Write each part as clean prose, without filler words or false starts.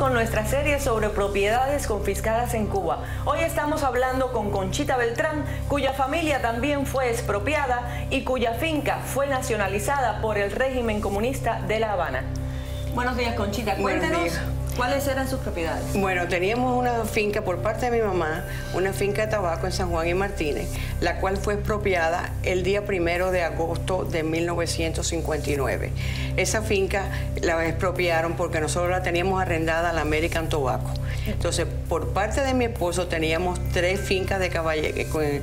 con nuestra serie sobre propiedades confiscadas en Cuba. Hoy estamos hablando con Conchita Beltrán, cuya familia también fue expropiada y cuya finca fue nacionalizada por el régimen comunista de La Habana. Buenos días, Conchita. Cuéntenos cuáles eran sus propiedades. Bueno, teníamos una finca por parte de mi mamá, una finca de tabaco en San Juan y Martínez, la cual fue expropiada el día 1 de agosto de 1959. Esa finca la expropiaron porque nosotros la teníamos arrendada a la American Tobacco. Entonces, por parte de mi esposo teníamos 3 fincas de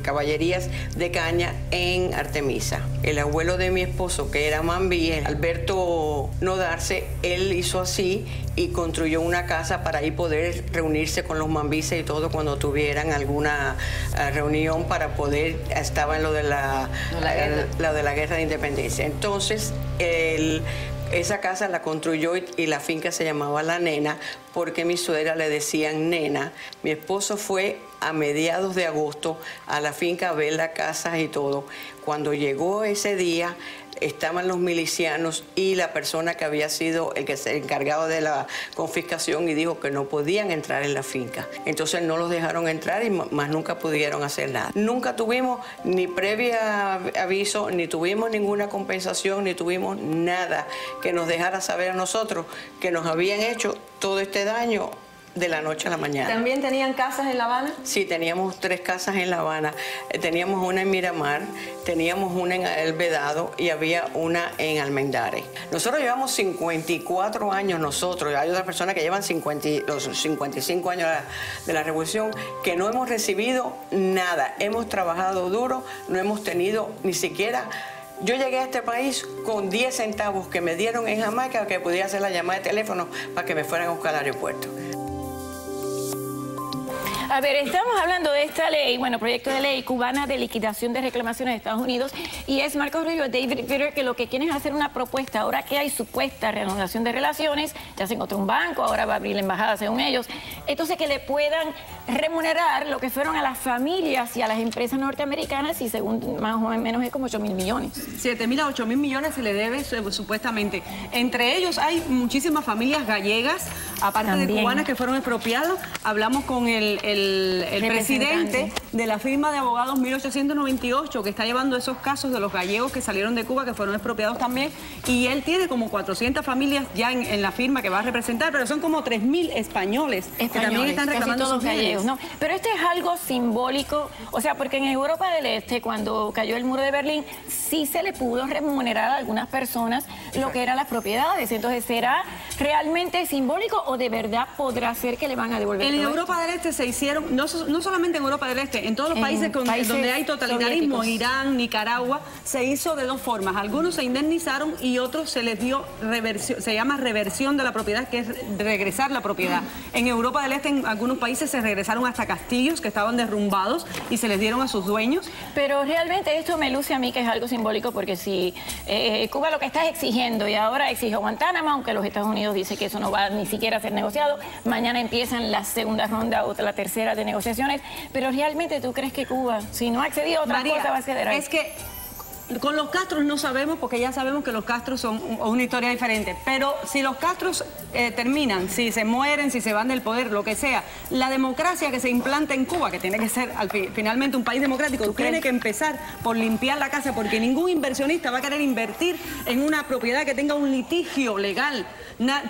caballerías de caña en Artemisa. El abuelo de mi esposo, que era Mambí, Alberto Nodarse, él hizo así y construyó una casa para ahí poder reunirse con los mambíes y todo cuando tuvieran alguna reunión para poder, estaba en lo de la guerra de independencia. Entonces, esa casa la construyó y la finca se llamaba La Nena porque mi suegra le decían Nena. Mi esposo fue a mediados de agosto a la finca a ver la casa y todo. Cuando llegó ese día, estaban los milicianos y la persona que había sido el que se encargado de la confiscación y dijo que no podían entrar en la finca. Entonces no los dejaron entrar y más nunca pudieron hacer nada. Nunca tuvimos ni previa aviso, ni tuvimos ninguna compensación, ni tuvimos nada que nos dejara saber a nosotros que nos habían hecho todo este daño de la noche a la mañana. ¿También tenían casas en La Habana? Sí, teníamos 3 casas en La Habana. Teníamos una en Miramar, teníamos una en El Vedado y había una en Almendares. Nosotros llevamos 54 años nosotros. Hay otras personas que llevan 55 años de la Revolución que no hemos recibido nada. Hemos trabajado duro, no hemos tenido ni siquiera... Yo llegué a este país con 10 centavos que me dieron en Jamaica que podía hacer la llamada de teléfono para que me fueran a buscar al aeropuerto. A ver, estamos hablando de esta ley, bueno, proyecto de ley cubana de liquidación de reclamaciones de Estados Unidos, y es Marcos Rubio, David Vitter, que lo que quieren es hacer una propuesta, ahora que hay supuesta reanudación de relaciones, ya se encontró un banco, ahora va a abrir la embajada según ellos, entonces que le puedan remunerar lo que fueron a las familias y a las empresas norteamericanas, y según más o menos es como 8.000 millones. 7.000 a 8.000 millones se le debe supuestamente. Entre ellos hay muchísimas familias gallegas, aparte de cubanas que fueron expropiadas. Hablamos con el presidente de la firma de abogados 1898 que está llevando esos casos de los gallegos que salieron de Cuba, que fueron expropiados también, y él tiene como 400 familias ya en la firma que va a representar, pero son como 3.000 españoles que también están reclamando sus gallegos. ¿No? Pero esto es algo simbólico, o sea, porque en Europa del Este, cuando cayó el muro de Berlín, sí se le pudo remunerar a algunas personas lo que eran las propiedades. Entonces, ¿será realmente simbólico o de verdad podrá ser que le van a devolver todo Europa del Este se hicieron, no solamente en Europa del Este, en todos los países donde hay totalitarismo, soviéticos. Irán, Nicaragua, se hizo de 2 formas. Algunos se indemnizaron y otros se les dio reversión, se llama reversión de la propiedad, que es regresar la propiedad. En Europa del Este, en algunos países se regresaron hasta castillos que estaban derrumbados y se les dieron a sus dueños. Pero realmente esto me luce a mí que es algo simbólico, porque si Cuba lo que está es exigiendo, y ahora exige Guantánamo, aunque los Estados Unidos dicen que eso no va ni siquiera a ser negociado, mañana empiezan la segunda ronda o la tercera de negociaciones, pero realmente tú crees que Cuba, si no ha accedido a otra cosa, va a ceder ahí. Es que con los Castros no sabemos, porque ya sabemos que los Castros son una historia diferente, pero si los Castros terminan, si se mueren, si se van del poder, lo que sea, la democracia que se implanta en Cuba, que tiene que ser finalmente un país democrático, tiene que empezar por limpiar la casa, porque ningún inversionista va a querer invertir en una propiedad que tenga un litigio legal.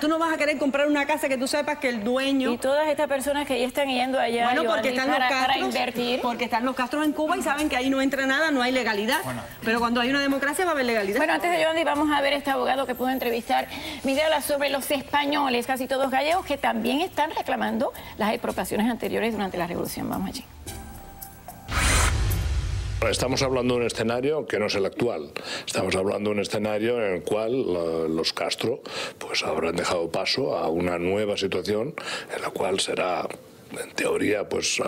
Tú no vas a querer comprar una casa que tú sepas que el dueño... Y todas estas personas que ya están yendo allá, bueno, porque están para invertir. Porque están los Castros en Cuba y saben que ahí no entra nada, no hay legalidad. Pero cuando hay una democracia va a haber legalidad. Bueno, antes de Yondi, vamos a ver este abogado que pudo entrevistar Videla sobre los españoles, casi todos gallegos, que también están reclamando las expropiaciones anteriores durante la Revolución. Vamos allí. Estamos hablando de un escenario que no es el actual. Estamos hablando de un escenario en el cual los Castro pues habrán dejado paso a una nueva situación en la cual será, en teoría, pues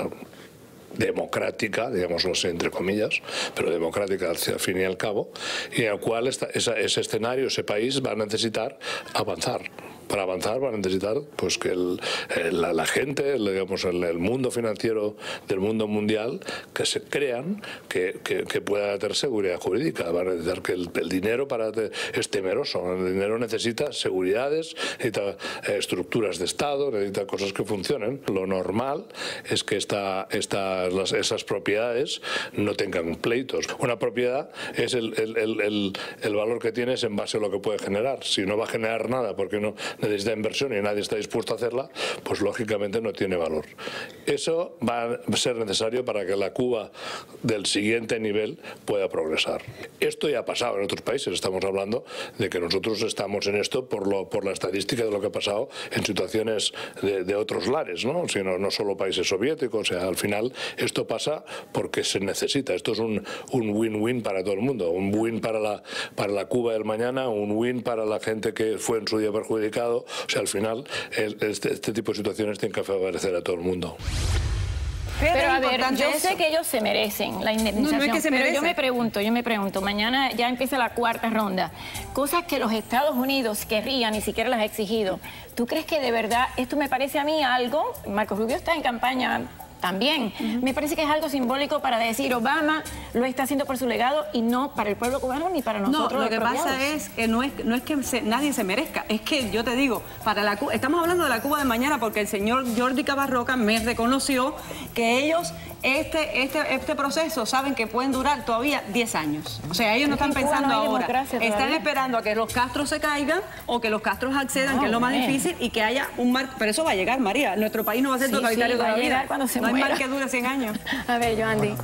democrática, digámoslo así, entre comillas, pero democrática al fin y al cabo, y en el cual ese escenario, ese país va a necesitar avanzar. para avanzar va a necesitar pues que la gente, digamos, el mundo financiero del mundo mundial, que se crean que pueda tener seguridad jurídica. Va a necesitar que el dinero es temeroso. El dinero necesita seguridades, necesita estructuras de Estado, necesita cosas que funcionen. Lo normal es que esas propiedades no tengan pleitos. Una propiedad es el valor que tienes en base a lo que puede generar. Si no va a generar nada porque no necesita inversión y nadie está dispuesto a hacerla, pues lógicamente no tiene valor. Eso va a ser necesario para que la Cuba del siguiente nivel pueda progresar. Esto ya ha pasado en otros países. Estamos hablando de que nosotros estamos en esto por la estadística de lo que ha pasado en situaciones de otros lares, ¿no? Sino no solo países soviéticos. O sea, al final esto pasa porque se necesita. Esto es un win-win para todo el mundo. Un win para la Cuba del mañana, un win para la gente que fue en su día perjudicado. O sea, al final este tipo de situaciones tienen que favorecer a todo el mundo. Pero a ver, yo sé que ellos se merecen la indemnización, no es que se pero merecen. yo me pregunto, mañana ya empieza la cuarta ronda, cosas que los Estados Unidos querrían, ni siquiera las ha exigido. ¿Tú crees que de verdad, esto me parece a mí algo, Marco Rubio está en campaña también, me parece que es algo simbólico para decir Obama lo está haciendo por su legado y no para el pueblo cubano ni para nosotros? No, lo que pasa es que no es que nadie se merezca, es que yo te digo, para la Cuba, estamos hablando de la Cuba de mañana porque el señor Jordi Cabarroca me reconoció que ellos este proceso saben que pueden durar todavía 10 años. O sea, ellos no están pensando ahora, están esperando a que los Castros se caigan o que los Castros accedan, que es lo más difícil, y que haya un marco. Pero eso va a llegar, María. Nuestro país no va a ser totalitario va a todavía. llegar cuando se muera. No hay mar que dure 100 años. A ver, Joandy.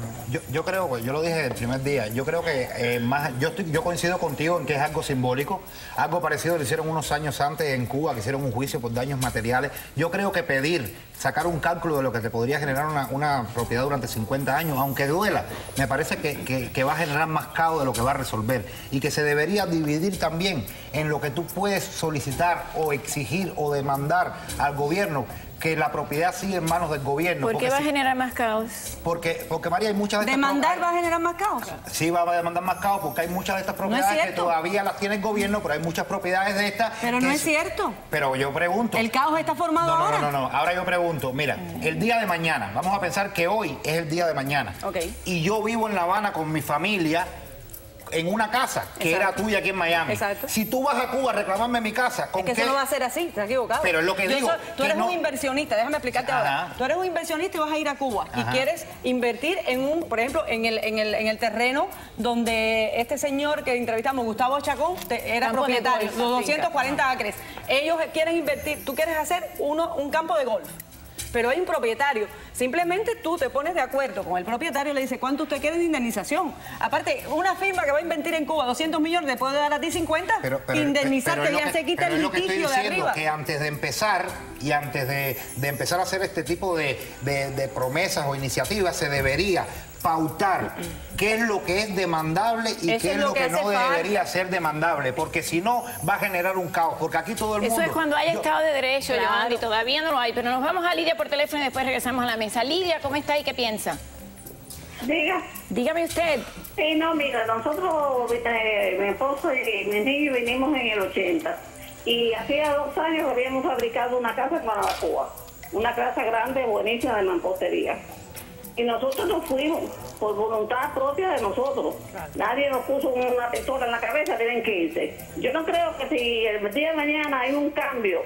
Yo creo, yo lo dije el primer día, yo creo que yo coincido contigo en que es algo simbólico, algo parecido lo hicieron unos años antes en Cuba, que hicieron un juicio por daños materiales. Yo creo que sacar un cálculo de lo que te podría generar una propiedad durante 50 años, aunque duela, me parece que va a generar más caos de lo que va a resolver y que se debería dividir también en lo que tú puedes solicitar o exigir o demandar al gobierno, que la propiedad sigue en manos del gobierno. ¿Por qué va a generar más caos? Porque María, hay muchas de estas ¿Demandar va a generar más caos? Sí, va a demandar más caos porque hay muchas de estas propiedades que todavía las tiene el gobierno, pero hay muchas propiedades de estas... Pero no es cierto. Pero yo pregunto... ¿El caos está formado ahora? No. Ahora yo pregunto, mira, el día de mañana, vamos a pensar que hoy es el día de mañana. Y yo vivo en La Habana con mi familia, en una casa que era tuya aquí en Miami. Exacto. Si tú vas a Cuba a reclamarme mi casa, ¿con qué? Es que eso no va a ser así, estás equivocado. Pero es lo que digo. Tú eres un inversionista, déjame explicarte ahora. Tú eres un inversionista y vas a ir a Cuba y quieres invertir en por ejemplo, en el terreno donde este señor que entrevistamos, Gustavo Chacón, era propietario, los 240 acres. Ellos quieren invertir, tú quieres hacer un campo de golf. Pero hay un propietario. Simplemente tú te pones de acuerdo con el propietario y le dices cuánto usted quiere de indemnización. Aparte, una firma que va a invertir en Cuba 200 millones te puede dar a ti 50, indemnizarte ya se quita el litigio de arriba. Que antes de empezar y antes de empezar a hacer este tipo de promesas o iniciativas se debería pautar qué es lo que es demandable y qué es lo que no debería ser demandable, porque si no va a generar un caos, porque aquí todo el mundo... Eso es cuando hay Estado de Derecho, Joandy, todavía no lo hay, pero nos vamos a Lidia por teléfono y después regresamos a la mesa. Lidia, ¿cómo está y qué piensa? Dígame usted. Sí, no, mira, nosotros, mi esposo y mis niños vinimos en el 80 y hacía 2 años habíamos fabricado una casa para Cuba, una casa grande, buenísima de mampostería. Y nosotros nos fuimos por voluntad propia de nosotros. Nadie nos puso una pistola en la cabeza, tienen que irse. Yo no creo que si el día de mañana hay un cambio,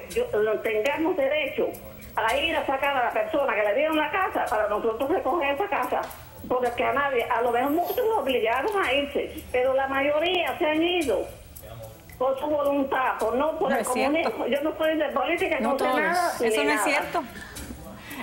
tengamos derecho a ir a sacar a la persona que le dieron la casa para nosotros recoger esa casa. Porque a lo mejor muchos nos obligaron a irse, pero la mayoría se han ido por su voluntad, por el comunismo. Yo no soy de política, no sé nada. Eso no es cierto.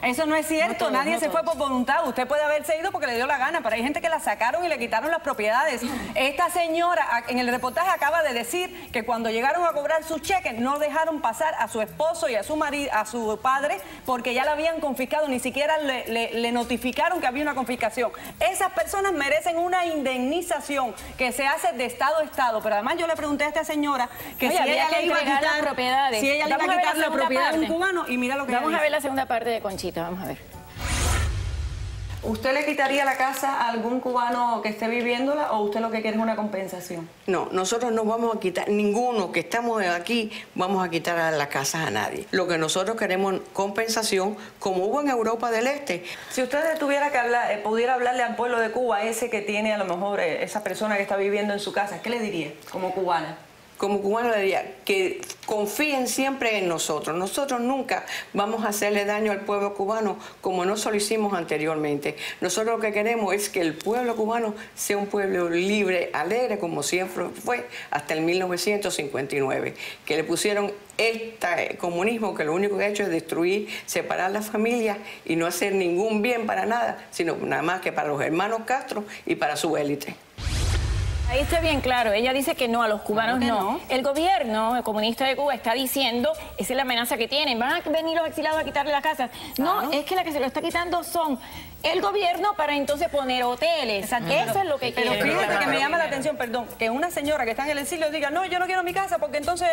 Eso no es cierto, nadie se fue por voluntad. Usted puede haberse ido porque le dio la gana, pero hay gente que la sacaron y le quitaron las propiedades. Esta señora en el reportaje acaba de decir que cuando llegaron a cobrar sus cheques no dejaron pasar a su esposo y a su marido, a su padre, porque ya la habían confiscado, ni siquiera le notificaron que había una confiscación. Esas personas merecen una indemnización que se hace de estado a estado. Pero además yo le pregunté a esta señora que si ella le iba a quitar las propiedades. Si ella le iba a quitar la propiedad de un cubano, y mira lo que vamos a ver la segunda parte de Conchita. Vamos a ver. ¿Usted le quitaría la casa a algún cubano que esté viviéndola o usted lo que quiere es una compensación? No, nosotros no vamos a quitar, ninguno que estamos aquí vamos a quitar las casas a nadie. Lo que nosotros queremos compensación, como hubo en Europa del Este. Si usted tuviera que hablar, pudiera hablarle al pueblo de Cuba, ese que tiene a lo mejor esa persona que está viviendo en su casa, ¿qué le diría como cubana? Como cubano le diría que confíen siempre en nosotros. Nosotros nunca vamos a hacerle daño al pueblo cubano como no se lo hicimos anteriormente. Nosotros lo que queremos es que el pueblo cubano sea un pueblo libre, alegre, como siempre fue hasta el 1959. Que le pusieron este comunismo que lo único que ha hecho es destruir, separar las familias y no hacer ningún bien para nada, sino nada más que para los hermanos Castro y para su élite. Ahí está bien claro, ella dice que no, a los cubanos no. El gobierno comunista de Cuba está diciendo, esa es la amenaza que tienen, van a venir los exiliados a quitarle las casas. No, es que la que se lo está quitando son el gobierno para entonces poner hoteles. Eso es lo que quieren. Pero fíjate que me llama la atención, perdón, que una señora que está en el exilio diga, no, yo no quiero mi casa porque entonces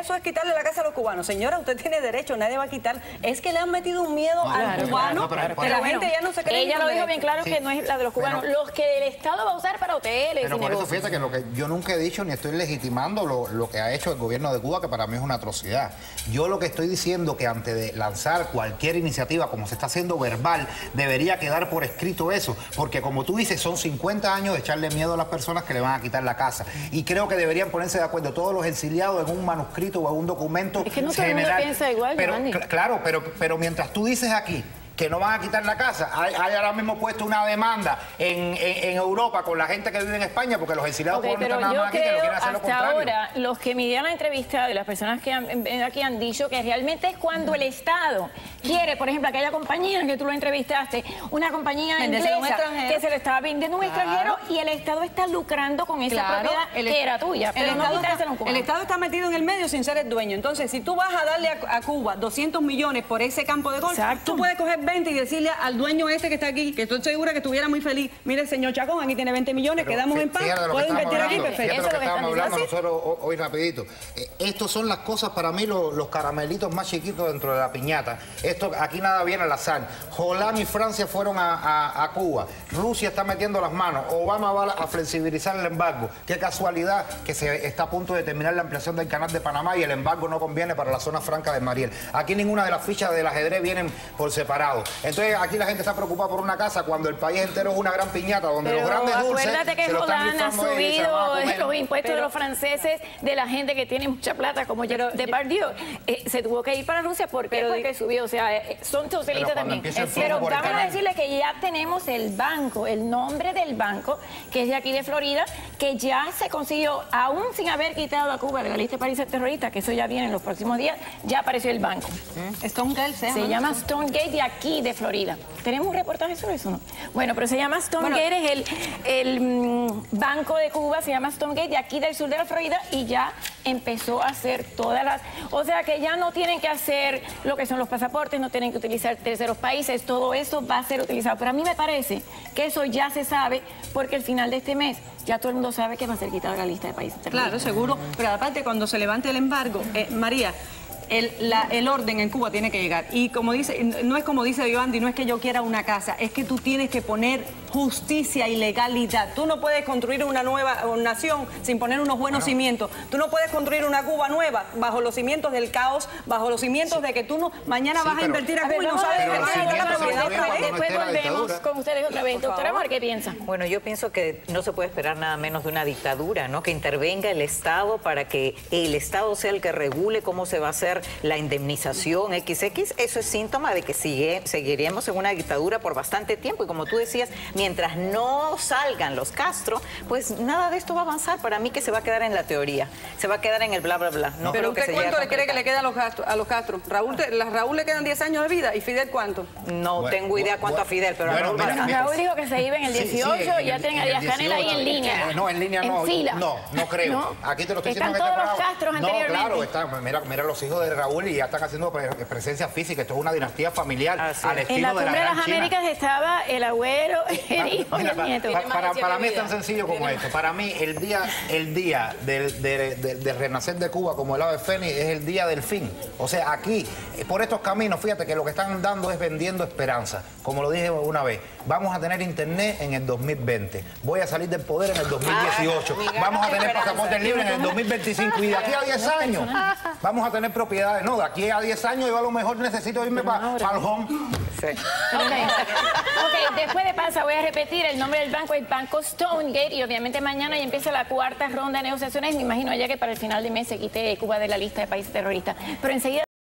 eso es quitarle la casa a los cubanos. Señora, usted tiene derecho, nadie va a quitar. Es que le han metido un miedo al cubano que la gente ya no se cree. Ella lo dijo bien claro que no es la de los cubanos, los que el Estado va a usar para hoteles. Pero por eso fíjate que lo que yo nunca he dicho ni estoy legitimando lo que ha hecho el gobierno de Cuba, que para mí es una atrocidad. Yo lo que estoy diciendo que antes de lanzar cualquier iniciativa, como se está haciendo verbal, debería quedar por escrito eso, porque como tú dices, son 50 años de echarle miedo a las personas que le van a quitar la casa. Y creo que deberían ponerse de acuerdo todos los exiliados en un manuscrito o en un documento es que no general. Todo el mundo piensa igual, pero, claro, pero mientras tú dices aquí que no van a quitar la casa, hay ahora mismo puesto una demanda en Europa con la gente que vive en España, porque los exiliados no están nada más aquí, que no quieren hacer lo contrario. Hasta ahora, los que me dieron la entrevista y las personas que aquí han dicho que realmente es cuando el Estado quiere, por ejemplo, aquella compañía que tú lo entrevistaste, una compañía inglesa que se le estaba vendiendo a un extranjero y el Estado está lucrando con esa propiedad que era tuya. Pero el Estado está metido en el medio sin ser el dueño. Entonces, si tú vas a darle a Cuba 200 millones por ese campo de golf, tú puedes coger 20 y decirle al dueño este que está aquí, que estoy segura que estuviera muy feliz, mire, señor Chacón, aquí tiene 20 millones, quedamos en paz, puedo invertir aquí, perfecto. Eso es lo que estábamos hablando nosotros hoy rapidito. Estos son las cosas para mí, los caramelitos más chiquitos dentro de la piñata. Esto aquí nada viene al azar. Holanda y Francia fueron a Cuba. Rusia está metiendo las manos. Obama va a flexibilizar el embargo. Qué casualidad que se está a punto de terminar la ampliación del canal de Panamá y el embargo no conviene para la zona franca de Mariel. Aquí ninguna de las fichas del ajedrez vienen por separado. Entonces aquí la gente está preocupada por una casa cuando el país entero es una gran piñata donde los grandes dulces acuérdate que Holanda ha subido los impuestos de los franceses, de la gente que tiene mucha plata como Depardieu. Se tuvo que ir para Rusia porque subió, o sea, son socialistas también. Pero vamos a decirle que ya tenemos el banco, el nombre del banco, que es de aquí de Florida, que ya se consiguió, aún sin haber quitado a Cuba de la lista de países terroristas, que eso ya viene en los próximos días, ya apareció el banco. Stonegate se llama Stonegate de aquí de Florida. ¿Tenemos un reportaje sobre eso, no? Bueno, pero se llama Stonegate, es el banco de Cuba, se llama Stonegate de aquí del sur de la Florida y ya empezó a hacer todas las... O sea que ya no tienen que hacer lo que son los pasaportes, no tienen que utilizar terceros países, todo eso va a ser utilizado. Pero a mí me parece que eso ya se sabe porque al final de este mes ya todo el mundo sabe que va a ser quitado de la lista de países terroristas. Claro, seguro, pero aparte cuando se levante el embargo, María, el orden en Cuba tiene que llegar. Y como dice, no es como dice Vivandi, no es que yo quiera una casa, es que tú tienes que poner justicia y legalidad. Tú no puedes construir una nueva nación sin poner unos buenos cimientos. Tú no puedes construir una Cuba nueva bajo los cimientos del caos, bajo los cimientos de que tú no mañana vas a invertir a Cuba y no sabes después volvemos con ustedes otra vez. Doctora Amor, ¿qué piensa? Bueno, yo pienso que no se puede esperar nada menos de una dictadura, ¿no? Que intervenga el Estado para que el Estado sea el que regule cómo se va a hacer la indemnización XX. Eso es síntoma de que seguiríamos en una dictadura por bastante tiempo y como tú decías, mientras no salgan los Castro, pues nada de esto va a avanzar. Para mí que se va a quedar en la teoría, se va a quedar en el bla, bla, bla. No, pero ¿usted cuánto le cree que le queda a los Castro? Raúl le quedan 10 años de vida y Fidel ¿cuánto? No tengo idea cuánto a Fidel, pero Raúl dijo que se iba en el 18 y ya tienen a Díaz Canel ahí en línea. No, en línea no. En fila. No creo. ¿No? Aquí te lo estoy diciendo. Están todos los Castros anteriormente. No, claro, mira los hijos de Raúl y ya están haciendo presencia física. Esto es una dinastía familiar al estilo de la Gran China. En la Cumbre de las Américas estaba el abuelo, Para mí es tan sencillo como esto. Para mí el día del renacer de Cuba como el ave fénix es el día del fin. O sea, aquí, por estos caminos, fíjate que lo que están dando es vendiendo esperanza. Como lo dije una vez, vamos a tener internet en el 2020. Voy a salir del poder en el 2018. Vamos a tener pasaportes libres en el 2025. Y de aquí a 10 años vamos a tener propiedades. No, de aquí a 10 años yo a lo mejor necesito irme para el home. Sí. Ok, después de pausa voy a repetir el nombre del banco, el Banco Stonegate, y obviamente mañana ya empieza la cuarta ronda de negociaciones. Me imagino ya que para el final de mes se quite Cuba de la lista de países terroristas. Pero enseguida